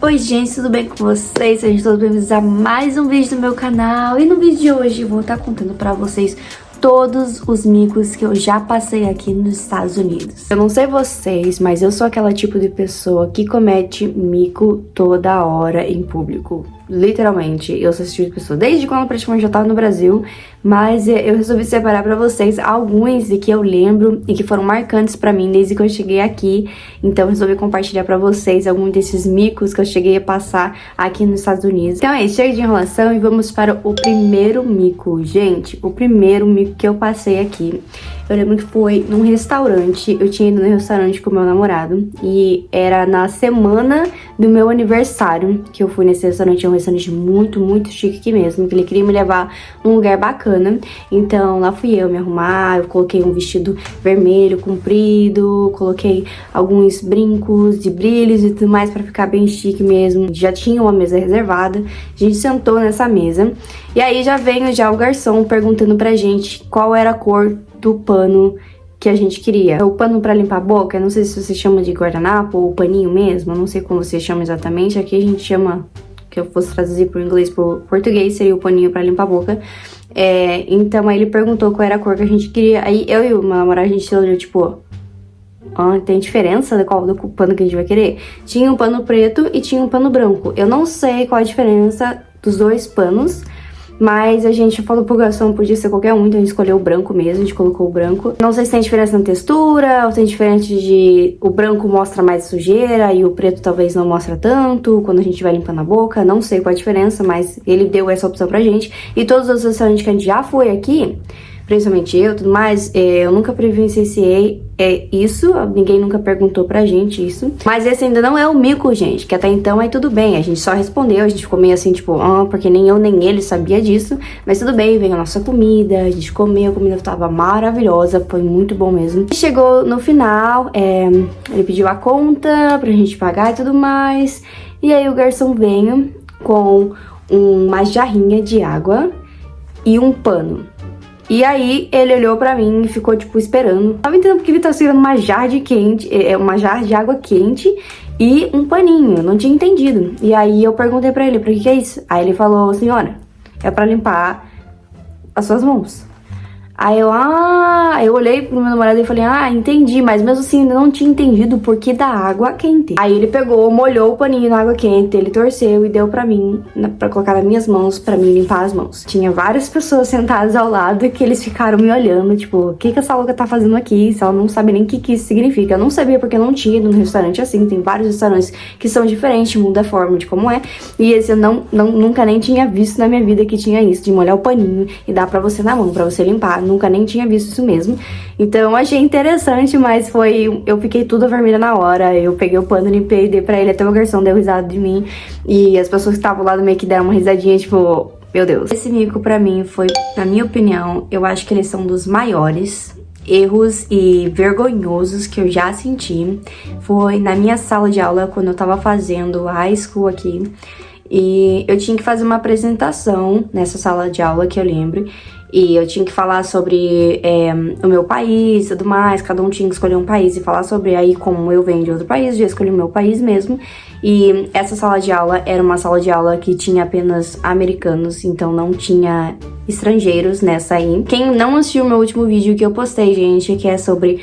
Oi gente, tudo bem com vocês? Sejam todos bem-vindos a mais um vídeo do meu canal. E no vídeo de hoje eu vou estar contando pra vocês todos os micos que eu já passei aqui nos Estados Unidos. Eu não sei vocês, mas eu sou aquela tipo de pessoa que comete mico toda hora em público. Literalmente, eu sou esse tipo de pessoa desde quando eu praticamente já tava no Brasil, mas eu resolvi separar pra vocês alguns de que eu lembro e que foram marcantes pra mim desde que eu cheguei aqui. Então eu resolvi compartilhar pra vocês alguns desses micos que eu cheguei a passar aqui nos Estados Unidos. Então é isso, chega de enrolação e vamos para o primeiro mico. Gente, o primeiro mico que eu passei aqui, eu lembro que foi num restaurante. Eu tinha ido no restaurante com o meu namorado e era na semana do meu aniversário que eu fui nesse restaurante. É um restaurante muito chique aqui mesmo, que ele queria me levar num lugar bacana. Então lá fui eu me arrumar, eu coloquei um vestido vermelho comprido, coloquei alguns brincos de brilhos e tudo mais pra ficar bem chique mesmo. Já tinha uma mesa reservada, a gente sentou nessa mesa e aí já veio o garçom perguntando pra gente qual era a cor do pano que a gente queria. O pano pra limpar a boca, eu não sei se você chama de guardanapo ou paninho mesmo, eu não sei como você chama exatamente, aqui a gente chama, que eu fosse traduzir pro inglês pro português, seria o paninho pra limpar a boca. Então aí ele perguntou qual era a cor que a gente queria, aí eu e o meu namorado, a gente olhou tipo, tem diferença de qual do pano que a gente vai querer? Tinha um pano preto e tinha um pano branco. Eu não sei qual a diferença dos dois panos, mas a gente falou pro garçom, podia ser qualquer um, então a gente escolheu o branco mesmo, a gente colocou o branco. Não sei se tem diferença na textura, ou se tem diferença de... O branco mostra mais sujeira e o preto talvez não mostra tanto quando a gente vai limpando a boca. Não sei qual a diferença, mas ele deu essa opção pra gente. E todos os restaurantes que a gente já foi aqui, principalmente eu e tudo mais, eu nunca presenciei isso, ninguém nunca perguntou pra gente isso. Mas esse ainda não é o mico, gente, que até então aí tudo bem, a gente só respondeu, a gente ficou meio assim, tipo, porque nem eu nem ele sabia disso, mas tudo bem, veio a nossa comida, a gente comeu, a comida tava maravilhosa, foi muito bom mesmo. E chegou no final, ele pediu a conta pra gente pagar e tudo mais, e aí o garçom veio com uma jarrinha de água e um pano. E aí, ele olhou pra mim e ficou, tipo, esperando. Tava entendendo porque ele tava segurando uma jarra uma jarra de água quente e um paninho. Eu não tinha entendido. E aí, eu perguntei pra ele, pra que é isso? Aí ele falou, senhora, é pra limpar as suas mãos. Aí eu olhei pro meu namorado e falei, entendi, mas mesmo assim ainda não tinha entendido o porquê da água quente. Aí ele pegou, molhou o paninho na água quente, ele torceu e deu pra mim, pra colocar nas minhas mãos, pra mim limpar as mãos. Tinha várias pessoas sentadas ao lado que eles ficaram me olhando, tipo, o que essa louca tá fazendo aqui? Se ela não sabe nem o que isso significa. Eu não sabia porque eu não tinha ido num restaurante assim, tem vários restaurantes que são diferentes, muda a forma de como é. E esse eu nunca nem tinha visto na minha vida que tinha isso, de molhar o paninho e dar pra você na mão, pra você limpar. Nunca nem tinha visto isso mesmo. Então eu achei interessante, mas eu fiquei toda vermelha na hora. Eu peguei o pano, limpei, dei pra ele, até o garçom deu risada de mim. E as pessoas que estavam lá meio que deram uma risadinha, tipo, meu Deus. Esse mico pra mim foi, na minha opinião, eu acho que eles são dos maiores erros e vergonhosos que eu já senti. Foi na minha sala de aula, quando eu tava fazendo high school aqui. E eu tinha que fazer uma apresentação nessa sala de aula, que eu lembro. E eu tinha que falar sobre o meu país e tudo mais. Cada um tinha que escolher um país e falar sobre. Aí, como eu venho de outro país, eu escolhi o meu país mesmo. E essa sala de aula era uma sala de aula que tinha apenas americanos, então não tinha estrangeiros nessa aí. Quem não assistiu o meu último vídeo que eu postei, gente, que é sobre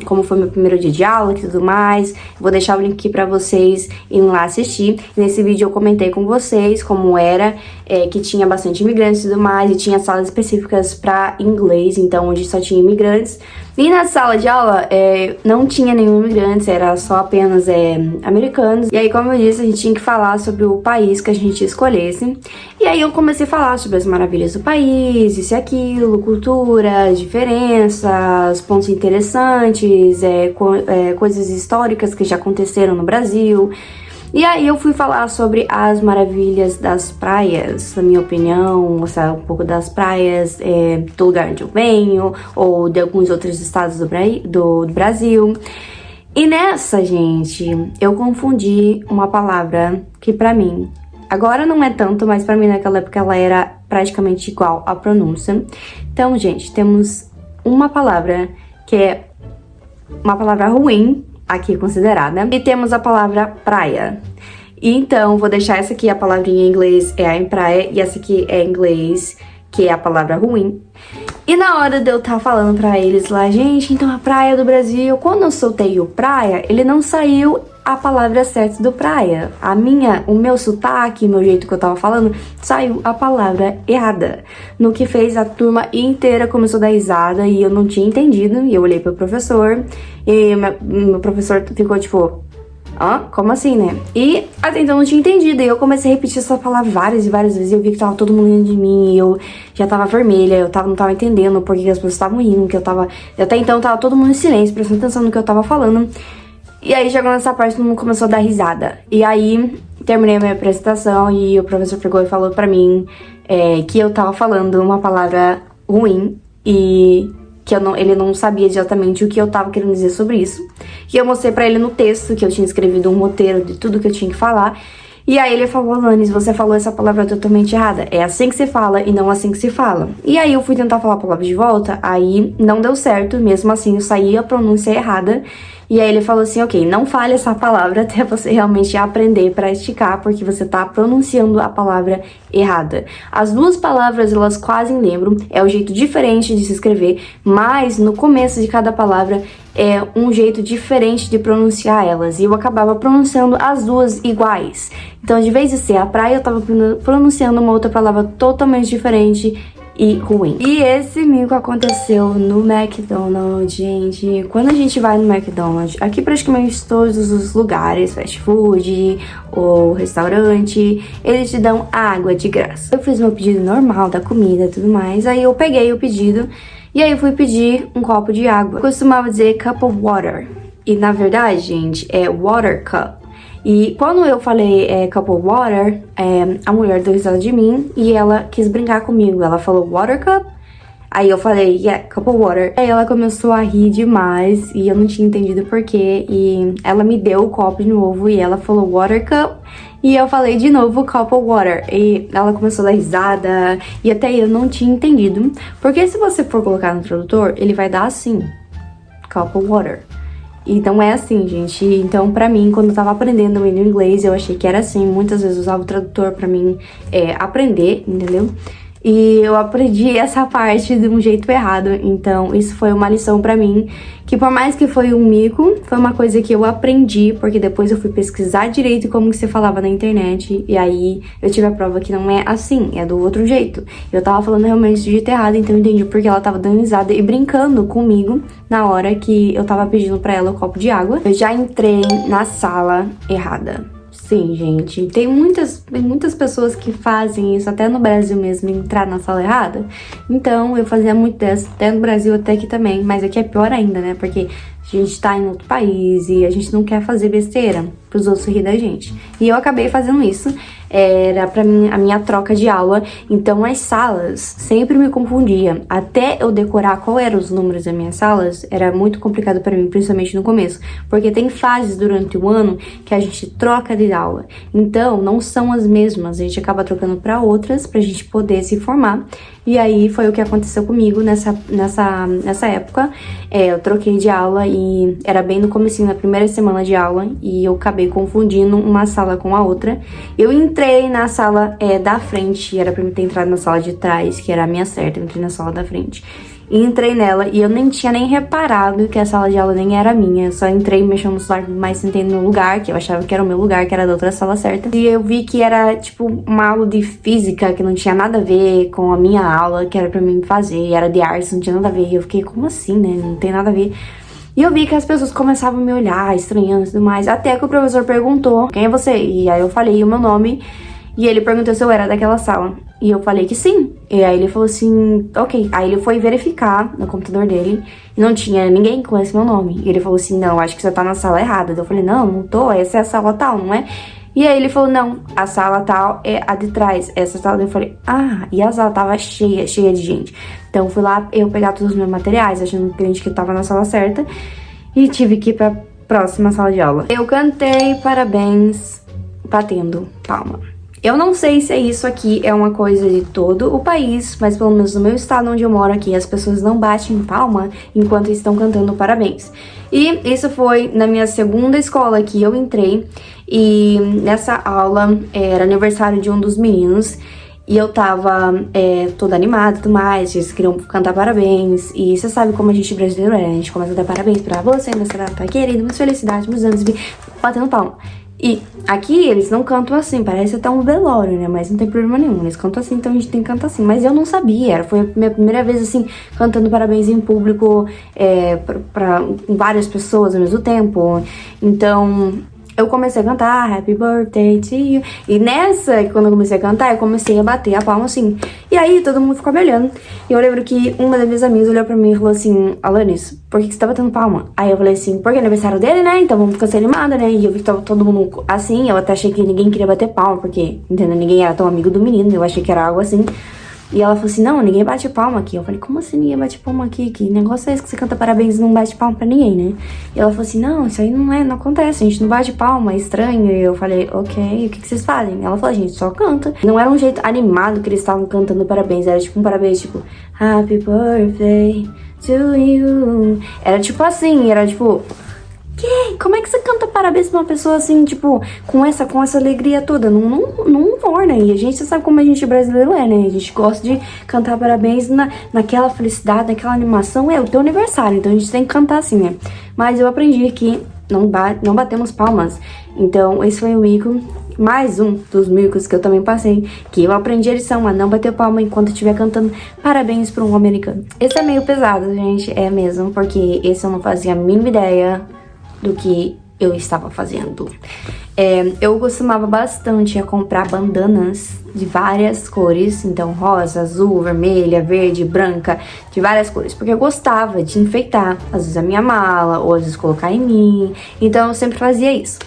como foi meu primeiro dia de aula e tudo mais, vou deixar o link aqui pra vocês irem lá assistir. Nesse vídeo eu comentei com vocês como era, que tinha bastante imigrantes e tudo mais, e tinha salas específicas pra inglês, então onde só tinha imigrantes. E na sala de aula não tinha nenhum imigrante, era só apenas americanos. E aí, como eu disse, a gente tinha que falar sobre o país que a gente escolhesse. E aí eu comecei a falar sobre as maravilhas do país, isso e aquilo, culturas, diferenças, pontos interessantes, coisas históricas que já aconteceram no Brasil. E aí eu fui falar sobre as maravilhas das praias, na minha opinião, mostrar um pouco das praias do lugar onde eu venho, ou de alguns outros estados do Brasil. E nessa, gente, eu confundi uma palavra que pra mim, agora não é tanto, mas pra mim naquela época ela era praticamente igual à pronúncia. Então, gente, temos uma palavra que é uma palavra ruim, aqui considerada, e temos a palavra praia. E então, vou deixar essa aqui, a palavrinha em inglês é a em praia, e essa aqui é em inglês, que é a palavra ruim. E na hora de eu estar falando pra eles lá, gente, então a praia do Brasil, quando eu soltei o praia, ele não saiu a palavra certa do praia. O meu sotaque, meu jeito que eu tava falando, saiu a palavra errada. No que fez a turma inteira começou a dar risada e eu não tinha entendido. E eu olhei pro professor e meu professor ficou tipo... Hã? Como assim, né? E até então eu não tinha entendido. E eu comecei a repetir essa palavra várias e várias vezes. E eu vi que tava todo mundo rindo de mim. E eu já tava vermelha. Não tava entendendo porque as pessoas estavam rindo. Até então tava todo mundo em silêncio, prestando atenção no que eu tava falando. E aí chegou nessa parte, todo mundo começou a dar risada. E aí terminei a minha apresentação e o professor pegou e falou pra mim que eu tava falando uma palavra ruim. E que ele não sabia exatamente o que eu tava querendo dizer sobre isso. E eu mostrei pra ele no texto que eu tinha escrevido um roteiro de tudo que eu tinha que falar. E aí ele falou, Alanis, você falou essa palavra totalmente errada. É assim que se fala e não assim que se fala. E aí eu fui tentar falar a palavra de volta, aí não deu certo. Mesmo assim eu saí a pronúncia errada. E aí ele falou assim, ok, não fale essa palavra até você realmente aprender pra esticar, porque você tá pronunciando a palavra errada. As duas palavras, elas quase lembram, é um jeito diferente de se escrever, mas no começo de cada palavra é um jeito diferente de pronunciar elas. E eu acabava pronunciando as duas iguais. Então, de vez de ser a praia, eu tava pronunciando uma outra palavra totalmente diferente e ruim. E esse mico aconteceu no McDonald's, gente. Quando a gente vai no McDonald's, aqui praticamente todos os lugares, fast food ou restaurante, eles te dão água de graça. Eu fiz meu pedido normal da comida e tudo mais, aí eu peguei o pedido e aí eu fui pedir um copo de água. Eu costumava dizer cup of water. E na verdade, gente, é water cup. E quando eu falei cup of water, a mulher deu risada de mim e ela quis brincar comigo. Ela falou water cup? Aí eu falei, yeah, cup of water. Aí ela começou a rir demais e eu não tinha entendido porquê. E ela me deu o copo de novo e ela falou water cup. E eu falei de novo cup of water. E ela começou a dar risada e até eu não tinha entendido. Porque se você for colocar no tradutor, ele vai dar assim, cup of water. Então é assim, gente. Então pra mim, quando eu tava aprendendo o inglês, eu achei que era assim. Muitas vezes eu usava o tradutor pra mim aprender, entendeu? E eu aprendi essa parte de um jeito errado. Então isso foi uma lição pra mim, que por mais que foi um mico, foi uma coisa que eu aprendi, porque depois eu fui pesquisar direito como que você falava na internet. E aí eu tive a prova que não é assim, é do outro jeito. Eu tava falando realmente do jeito errado, então eu entendi porque ela tava dando risada e brincando comigo na hora que eu tava pedindo pra ela o copo de água. Eu já entrei na sala errada. Sim, gente, tem muitas pessoas que fazem isso, até no Brasil mesmo, entrar na sala errada. Então, eu fazia muito dessa, até no Brasil, até aqui também. Mas aqui é pior ainda, né? Porque a gente tá em outro país e a gente não quer fazer besteira pros outros rir da gente. E eu acabei fazendo isso. Era pra mim a minha troca de aula. Então, as salas sempre me confundia. Até eu decorar qual eram os números das minhas salas, era muito complicado pra mim, principalmente no começo. Porque tem fases durante o ano que a gente troca de aula. Então, não são as mesmas. A gente acaba trocando pra outras, pra gente poder se formar. E aí, foi o que aconteceu comigo nessa época. Eu troquei de aula e era bem no comecinho, na primeira semana de aula. E eu acabei confundindo uma sala com a outra. Eu entrei na sala da frente, era pra mim ter entrado na sala de trás, que era a minha certa. Eu entrei na sala da frente. E entrei nela e eu nem tinha nem reparado que a sala de aula nem era minha. Eu só entrei mexendo no celular, mas sentei no lugar, que eu achava que era o meu lugar, que era da outra sala certa. E eu vi que era, tipo, uma aula de física que não tinha nada a ver com a minha aula, que era pra mim fazer. Era de artes, não tinha nada a ver. E eu fiquei, como assim, né? Não tem nada a ver. E eu vi que as pessoas começavam a me olhar, estranhando e tudo mais. Até que o professor perguntou, quem é você? E aí eu falei o meu nome. E ele perguntou se eu era daquela sala. E eu falei que sim. E aí ele falou assim, ok. Aí ele foi verificar no computador dele e não tinha ninguém que conhece meu nome. E ele falou assim, não, acho que você tá na sala errada. Eu falei, não tô, essa é a sala tal, não é? E aí ele falou, não, a sala tal é a de trás. Essa sala, eu falei, e a sala tava cheia de gente. Então fui lá, eu pegar todos os meus materiais, achando que a gente que tava na sala certa. E tive que ir pra próxima sala de aula. Eu cantei parabéns batendo palma. Eu não sei se isso aqui é uma coisa de todo o país, mas pelo menos no meu estado onde eu moro aqui, as pessoas não batem palma enquanto estão cantando parabéns. E isso foi na minha segunda escola que eu entrei, E nessa aula era aniversário de um dos meninos. E eu tava toda animada e tudo mais, eles queriam cantar parabéns. E você sabe como a gente brasileiro é, a gente começa a dar parabéns pra você, nessa data querida, muitas felicidades, muitos anos, batendo palma. E aqui eles não cantam assim, parece até um velório, né? Mas não tem problema nenhum, eles cantam assim, então a gente tem que cantar assim. Mas eu não sabia, foi a minha primeira vez assim, cantando parabéns em público pra várias pessoas ao mesmo tempo. Então eu comecei a cantar Happy Birthday to you. E nessa, quando eu comecei a cantar, eu comecei a bater a palma assim. E aí todo mundo ficou me olhando. E eu lembro que uma das minhas amigas olhou pra mim e falou assim: Alanis, por que você tá batendo palma? Aí eu falei assim: porque é aniversário dele, né? Então vamos ficar sem animada, né? E eu vi que tava todo mundo assim. Eu até achei que ninguém queria bater palma, porque, entendeu? Ninguém era tão amigo do menino. Eu achei que era algo assim. E ela falou assim: não, ninguém bate palma aqui. Eu falei: como assim ninguém bate palma aqui? Que negócio é esse que você canta parabéns e não bate palma pra ninguém, né? E ela falou assim: não, isso aí não acontece, a gente não bate palma, é estranho. E eu falei: ok, o que vocês fazem? Ela falou: a gente só canta. Não era um jeito animado que eles estavam cantando parabéns, era tipo um parabéns tipo Happy Birthday to you. Era tipo assim, era tipo... Como é que você canta parabéns pra uma pessoa assim, tipo, com essa alegria toda? Não orna. E a gente, você sabe como a gente brasileiro é, né? A gente gosta de cantar parabéns naquela felicidade, naquela animação. É o teu aniversário, então a gente tem que cantar assim, né? Mas eu aprendi que não batemos palmas. Então, esse foi o mico, mais um dos micos que eu também passei, que eu aprendi a lição a não bater palma enquanto estiver cantando parabéns pra um americano. Esse é meio pesado, gente, é mesmo, porque esse eu não fazia a mínima ideia do que eu estava fazendo. Eu costumava bastante a comprar bandanas de várias cores, então rosa, azul, vermelha, verde, branca, de várias cores, porque eu gostava de enfeitar, às vezes a minha mala, ou às vezes colocar em mim, então eu sempre fazia isso.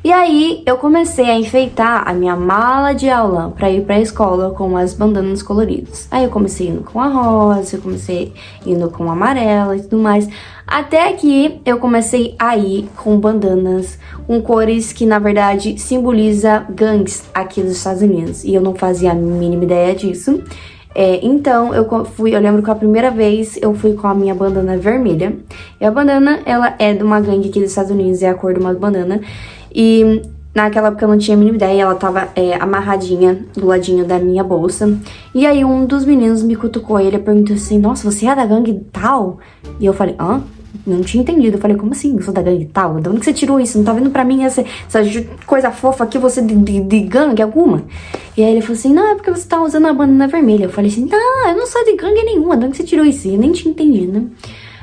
E aí eu comecei a enfeitar a minha mala de aula pra ir pra escola com as bandanas coloridas. Aí eu comecei indo com a rosa, eu comecei indo com a amarela e tudo mais. Até que eu comecei a ir com bandanas com cores que na verdade simboliza gangues aqui dos Estados Unidos. E eu não fazia a mínima ideia disso. Então eu lembro que a primeira vez eu fui com a minha bandana vermelha. E a bandana, ela é de uma gangue aqui dos Estados Unidos, é a cor de uma bandana. E naquela época eu não tinha a mínima ideia, ela tava amarradinha do ladinho da minha bolsa. E aí um dos meninos me cutucou, ele perguntou assim: nossa, você é da gangue tal? E eu falei: hã? Não tinha entendido. Eu falei: como assim? Eu sou da gangue tal? De onde que você tirou isso? Não tá vendo pra mim essa coisa fofa aqui, você de gangue alguma? E aí ele falou assim: não, é porque você tá usando a bandana vermelha. Eu falei assim: não, eu não sou de gangue nenhuma, de onde que você tirou isso? E eu nem tinha entendido, né?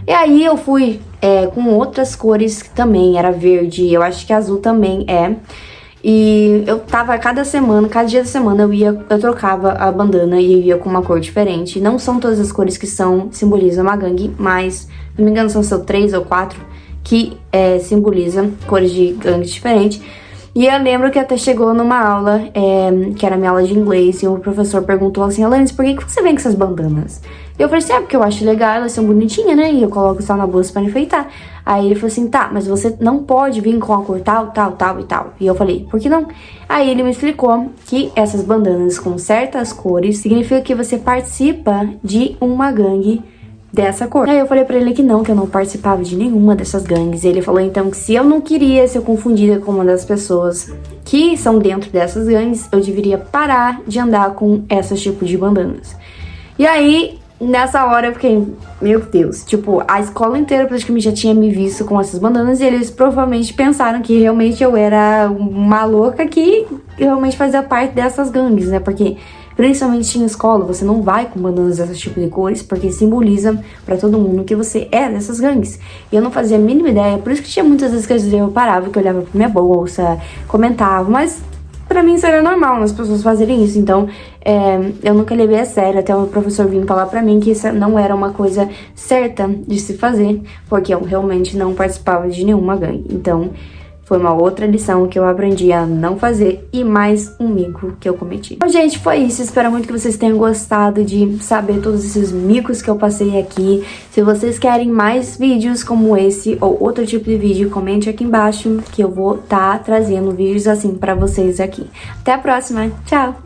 E aí eu fui com outras cores que também era verde, eu acho que azul também é. E eu tava cada dia da semana eu trocava a bandana e eu ia com uma cor diferente. Não são todas as cores que simbolizam uma gangue, mas, se não me engano, são 3 ou 4 que simbolizam cores de gangue diferentes. E eu lembro que até chegou numa aula, que era minha aula de inglês, e o professor perguntou assim: Alanis, por que você vem com essas bandanas? E eu falei assim: porque eu acho legal, elas são bonitinhas, né? E eu coloco só na bolsa pra enfeitar. Aí ele falou assim: tá, mas você não pode vir com a cor tal, tal, tal e tal. E eu falei: por que não? Aí ele me explicou que essas bandanas com certas cores significa que você participa de uma gangue dessa cor. Aí eu falei pra ele que eu não participava de nenhuma dessas gangues. E ele falou então que se eu não queria ser confundida com uma das pessoas que são dentro dessas gangues, eu deveria parar de andar com esses tipos de bandanas. E aí, nessa hora eu fiquei: meu Deus, tipo, a escola inteira praticamente já tinha me visto com essas bandanas e eles provavelmente pensaram que realmente eu era uma louca que realmente fazia parte dessas gangues, né? Porque principalmente em escola, você não vai com bandanas desse tipo de cores, porque simboliza pra todo mundo que você é dessas gangues. E eu não fazia a mínima ideia, por isso que tinha muitas vezes que eu parava, que eu olhava pra minha bolsa, comentava, mas pra mim isso era normal, as pessoas fazerem isso. Então, eu nunca levei a sério, até o professor vir falar pra mim que isso não era uma coisa certa de se fazer, porque eu realmente não participava de nenhuma gangue. Então, foi uma outra lição que eu aprendi a não fazer e mais um mico que eu cometi. Bom, gente, foi isso. Espero muito que vocês tenham gostado de saber todos esses micos que eu passei aqui. Se vocês querem mais vídeos como esse ou outro tipo de vídeo, comente aqui embaixo que eu vou estar trazendo vídeos assim pra vocês aqui. Até a próxima. Tchau!